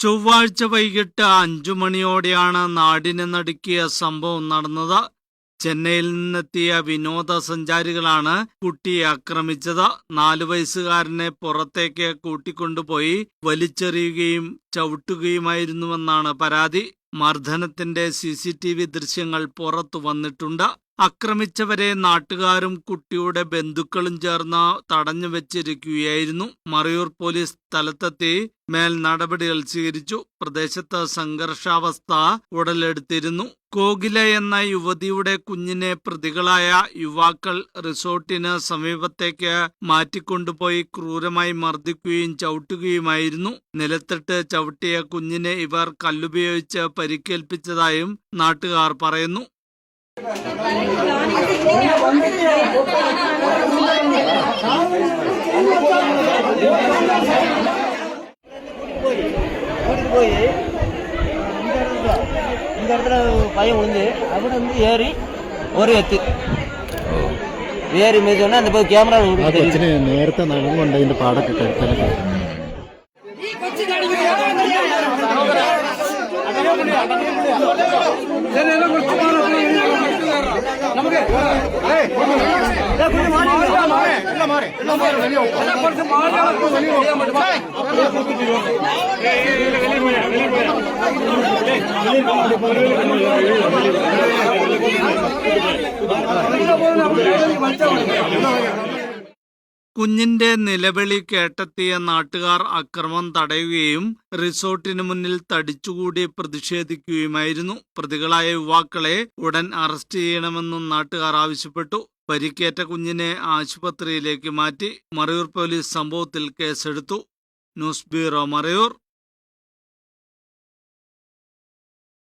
ചൊവ്വാഴ്ച വൈകിട്ട് 5 മണിയോടെയാണ് നാടിനെ നടുക്കിയ സംഭവം നടന്നത്. ചെന്നൈയിൽ നിന്നെത്തിയ വിനോദസഞ്ചാരികളാണ് കുട്ടിയെ ആക്രമിച്ചത്. 4 വയസ്സുകാരനെ പുറത്തേക്ക് കൂട്ടിക്കൊണ്ടുപോയി വലിച്ചെറിയുകയും ചവിട്ടുകയുമായിരുന്നുവെന്നാണ് പരാതി. മർദ്ദനത്തിന്റെ CCTV ദൃശ്യങ്ങൾ പുറത്തു വന്നിട്ടുണ്ട്. ആക്രമിച്ചവരെ നാട്ടുകാരും കുട്ടിയുടെ ബന്ധുക്കളും ചേർന്ന് തടഞ്ഞു വെച്ചിരിക്കുകയായിരുന്നു. മറയൂർ പോലീസ് സ്ഥലത്തെത്തി മേൽ നടപടികൾ സ്വീകരിച്ചു. പ്രദേശത്ത് സംഘർഷാവസ്ഥ ഉടലെടുത്തിരുന്നു. കോകില എന്ന യുവതിയുടെ കുഞ്ഞിനെ പ്രതികളായ യുവാക്കൾ റിസോർട്ടിന് സമീപത്തേക്ക് മാറ്റിക്കൊണ്ടുപോയി ക്രൂരമായി മർദ്ദിക്കുകയും ചവിട്ടുകയുമായിരുന്നു. നിലത്തിട്ട് ചവിട്ടിയ കുഞ്ഞിനെ ഇവർ കല്ലുപയോഗിച്ച് പരിക്കേൽപ്പിച്ചതായും നാട്ടുകാർ പറയുന്നു. இந்த இடத்துல பையன் விழுந்து அவர் வந்து ஏறி ஒரு எத்து ஏறி மிதிச்சோன்னா அந்த போய் கேமரா നേരത്തെ നടന്നുകൊണ്ട് അതിന്റെ പാടൊക്കെ കഴുത്തലൊക്കെ കുഞ്ഞിന്റെ നിലവിളി കേട്ടെത്തിയ നാട്ടുകാർ അക്രമം തടയുകയും റിസോർട്ടിന് മുന്നിൽ തടിച്ചുകൂടി പ്രതിഷേധിക്കുകയുമായിരുന്നു. പ്രതികളായ യുവാക്കളെ ഉടൻ അറസ്റ്റ് ചെയ്യണമെന്നും നാട്ടുകാർ ആവശ്യപ്പെട്ടു. പരിക്കേറ്റ കുഞ്ഞിനെ ആശുപത്രിയിലേക്ക് മാറ്റി. മറയൂർ പോലീസ് സംഭവത്തിൽ കേസെടുത്തു. News bureau, Marayur.